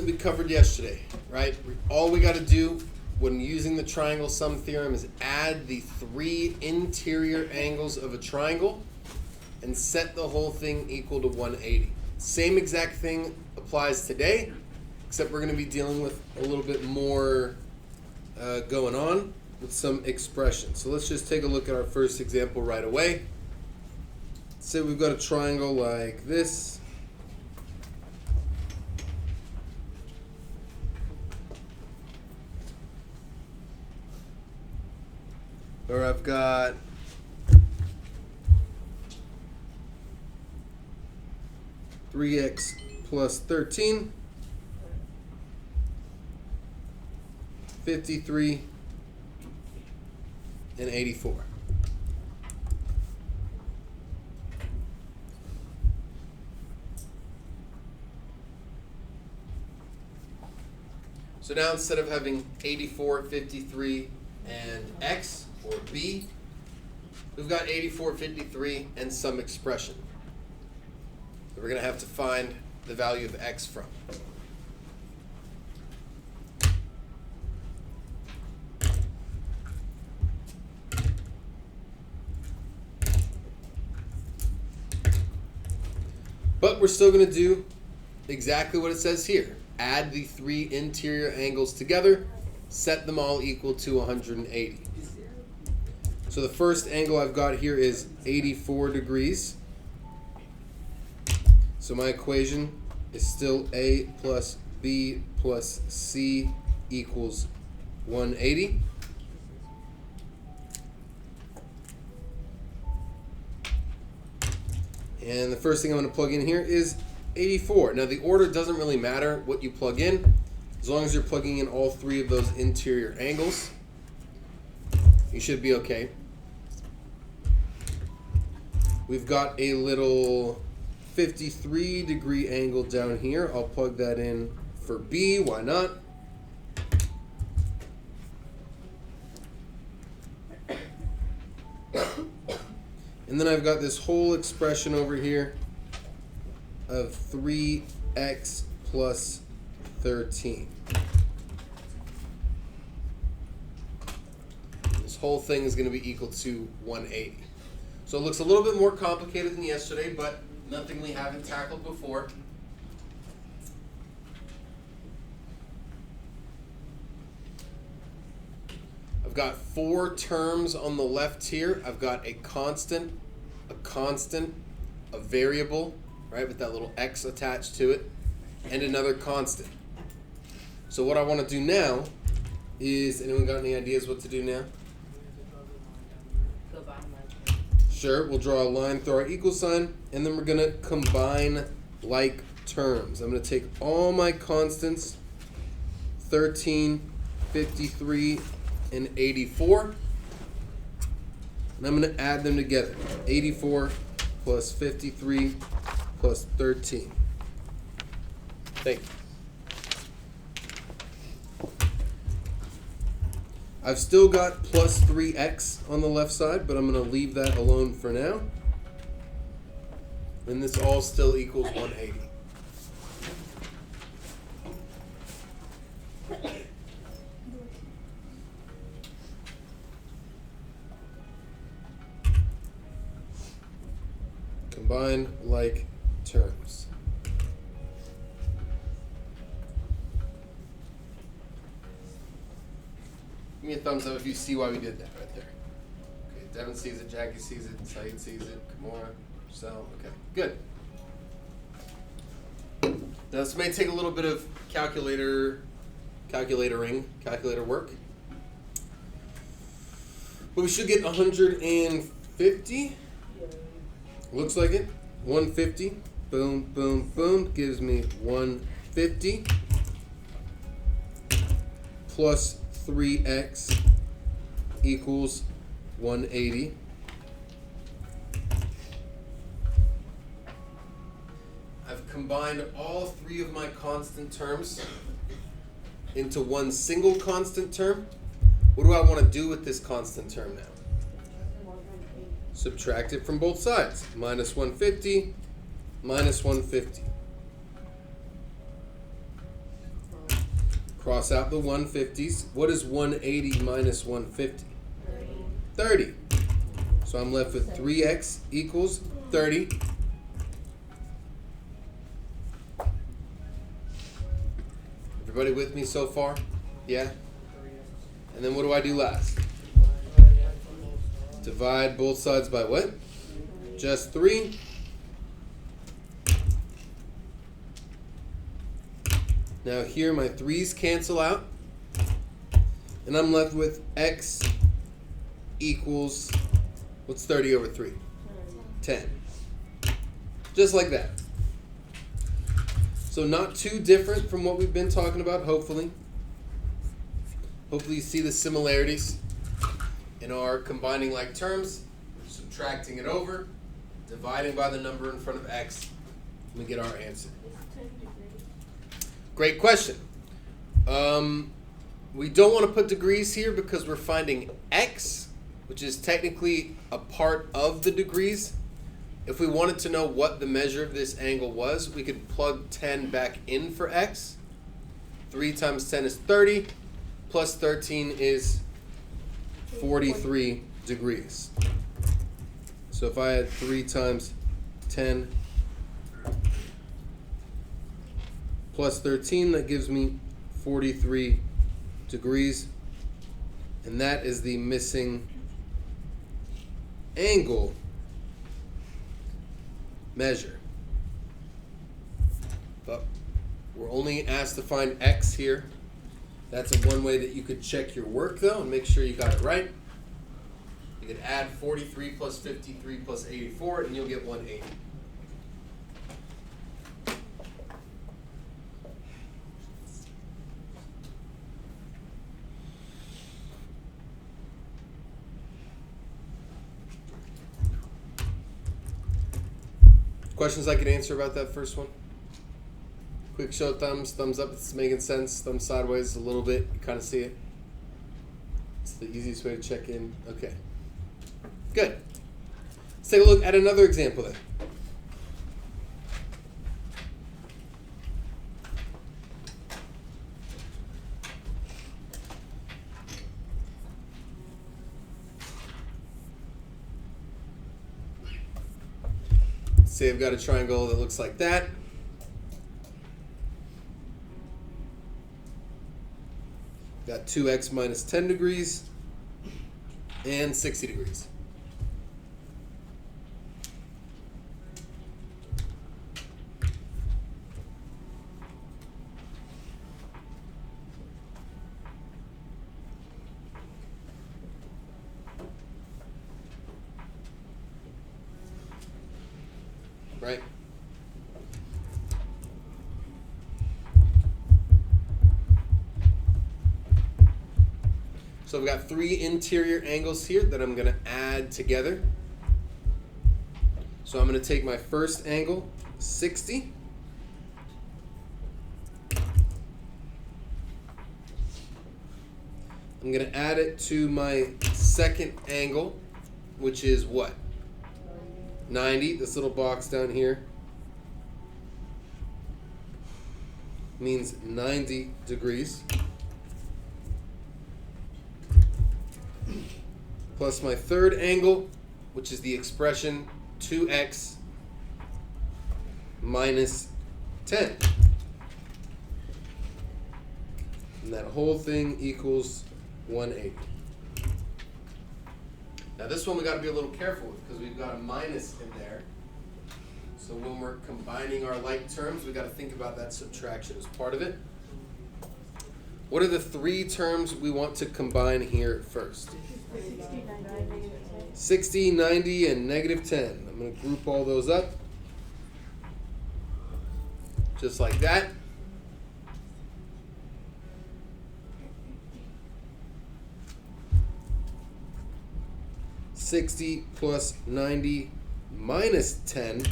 we covered yesterday, right? All we got to do when using the triangle sum theorem is add the three interior angles of a triangle and set the whole thing equal to 180. Same exact thing applies today, except we're going to be dealing with a little bit more going on with some expressions. So let's just take a look at our first example right away. Say we've got a triangle like this. Or I've got (3x plus 13), 53, and 84. So now instead of having 84, 53, and x, or b, we've got 84, 53, and some expression that we're going to have to find the value of x from. But we're still going to do exactly what it says here. Add the three interior angles together, set them all equal to 180. So the first angle I've got here is 84 degrees. So my equation is still a plus b plus c equals 180. And the first thing I'm going to plug in here is 84. Now the order doesn't really matter what you plug in, as long as you're plugging in all three of those interior angles. You should be okay. We've got a little 53 degree angle down here. I'll plug that in for B, why not? And then I've got this whole expression over here of 3x plus 13. This whole thing is going to be equal to 180. So it looks a little bit more complicated than yesterday, but nothing we haven't tackled before. I've got four terms on the left here. I've got a constant, a variable, right, with that little x attached to it, and another constant. So what I want to do now is, anyone got any ideas what to do now? Sure, we'll draw a line through our equal sign, and then we're going to combine like terms. I'm going to take all my constants, 13, 53, and 84, and I'm going to add them together. 84 plus 53 plus 13. Thank you. I've still got plus 3x on the left side, but I'm going to leave that alone for now. And this all still equals 180. Combine like terms. Give me a thumbs up if you see why we did that right there. Okay, Devin sees it, Jackie sees it, Saeed sees it, Kimora, Sal. Okay, good. Now this may take a little bit of calculator work. But we should get 150. Looks like it. 150. Boom, boom, boom. Gives me 150 plus 3x equals 180. I've combined all three of my constant terms into one single constant term. What do I want to do with this constant term now? Subtract it from both sides. Minus 150, minus 150. Cross out the 150s. What is 180 minus 150? 30. So I'm left with 3x equals 30. Everybody with me so far? Yeah? And then what do I do last? Divide both sides by what? Just 3. Now here my 3's cancel out. And I'm left with x equals, what's 30 over 3? 10. Just like that. So not too different from what we've been talking about, hopefully. Hopefully you see the similarities in our combining like terms, subtracting it over, dividing by the number in front of x, and we get our answer. Great question. We don't want to put degrees here because we're finding x, which is technically a part of the degrees. If we wanted to know what the measure of this angle was, we could plug 10 back in for x. 3 times 10 is 30, plus 13 is 43 degrees. So if I had 3 times 10 plus 13, that gives me 43 degrees. And that is the missing angle measure. But we're only asked to find x here. That's one way that you could check your work though and make sure you got it right. You could add 43 plus 53 plus 84 and you'll get 180. Questions I could answer about that first one? Quick show thumbs up if it's making sense, thumbs sideways a little bit, you kind of see it. It's the easiest way to check in. Okay, good. Let's take a look at another example then. Say I've got a triangle that looks like that. Got 2x minus 10 degrees and 60 degrees. Right? So I've got 3 interior angles here that I'm going to add together. So I'm going to take my first angle, 60. I'm going to add it to my second angle, which is what? 90. This little box down here means 90 degrees. Plus my third angle, which is the expression 2x minus 10. And that whole thing equals 180. Now this one we got to be a little careful with because we've got a minus in there. So when we're combining our like terms, we got to think about that subtraction as part of it. What are the 3 terms we want to combine here first? 60, 90, and negative 10. I'm going to group all those up. Just like that. $60 plus 90 minus 10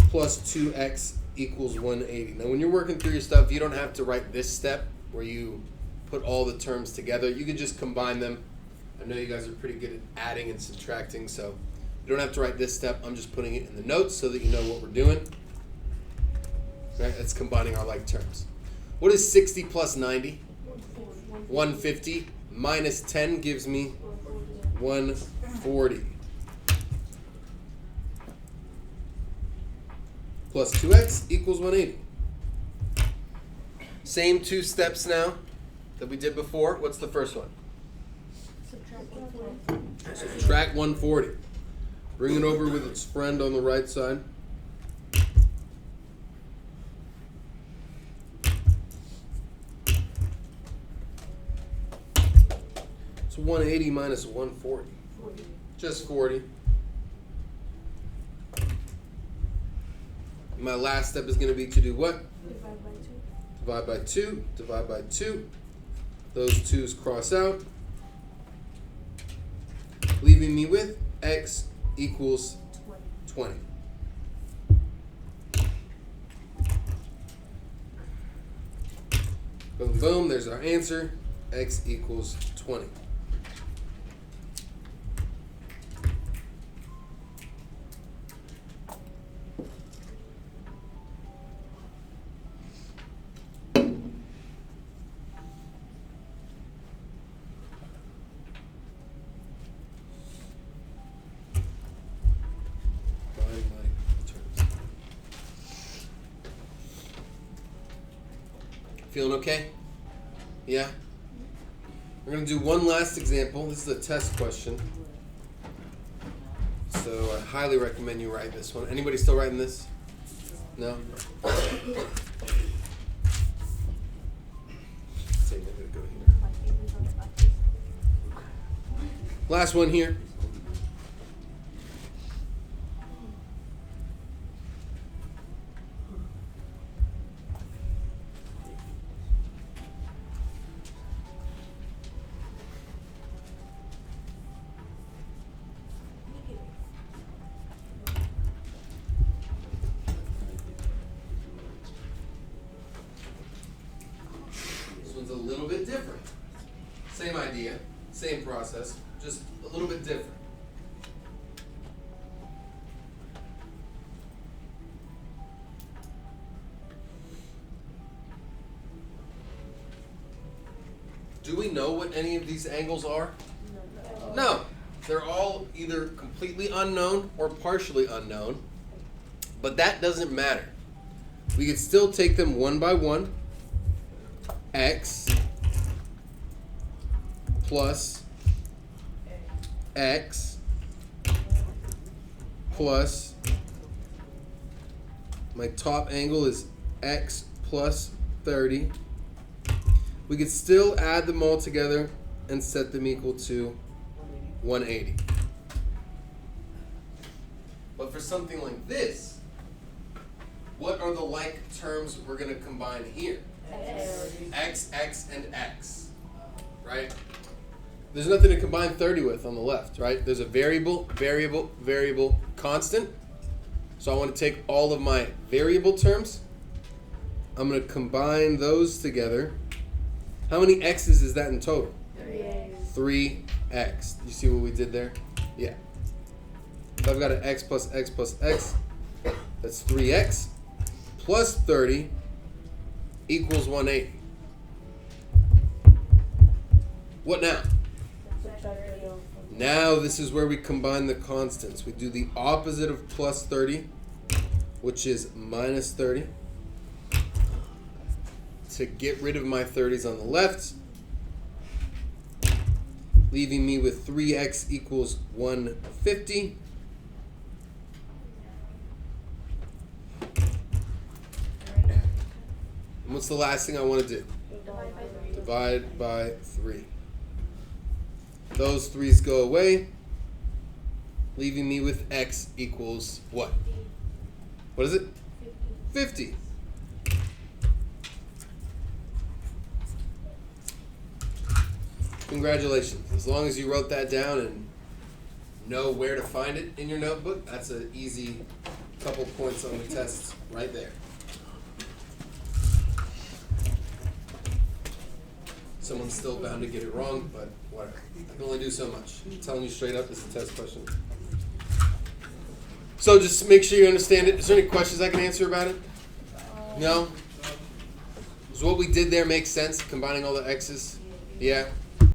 plus 2x equals 180. Now when you're working through your stuff, you don't have to write this step where you put all the terms together. You can just combine them. I know you guys are pretty good at adding and subtracting, so you don't have to write this step. I'm just putting it in the notes so that you know what we're doing. Right? That's combining our like terms. What is 60 plus 90? 150 minus 10 gives me 140. Plus 2x equals 180. Same two steps now that we did before. What's the first one? Subtract 140. Bring it over with its friend on the right side. So 180 minus 140. Just 40. My last step is going to be to do what? Divide by 2. Divide by 2. Those 2's cross out. Leaving me with x equals 20. Boom, boom, there's our answer. X equals 20. Feeling okay? Yeah? We're going to do one last example. This is a test question. So I highly recommend you write this one. Anybody still writing this? No? Last one here. A little bit different. Same idea, same process, just a little bit different. Do we know what any of these angles are? No. They're all either completely unknown or partially unknown, but that doesn't matter. We could still take them one by one. X plus X plus my top angle is X plus 30. We could still add them all together and set them equal to 180. But for something like this, what are the like terms we're going to combine here? X, X, and X, right? There's nothing to combine 30 with on the left, right? There's a variable, constant. So I want to take all of my variable terms. I'm going to combine those together. How many X's is that in total? 3X. You see what we did there? Yeah. So I've got an X plus X plus X. That's 3X plus 30 equals 180. What now? Now this is where we combine the constants. We do the opposite of plus 30, which is minus 30. To get rid of my 30s on the left, leaving me with 3x equals 150. And what's the last thing I want to do? Divide by 3. Those 3's go away, leaving me with x equals what? What is it? 50. Congratulations. As long as you wrote that down and know where to find it in your notebook, that's an easy couple points on the test right there. Someone's still bound to get it wrong, but whatever. I can only do so much. I'm telling you straight up, it's a test question. So just make sure you understand it. Is there any questions I can answer about it? No? Does what we did there make sense, combining all the x's? Yeah?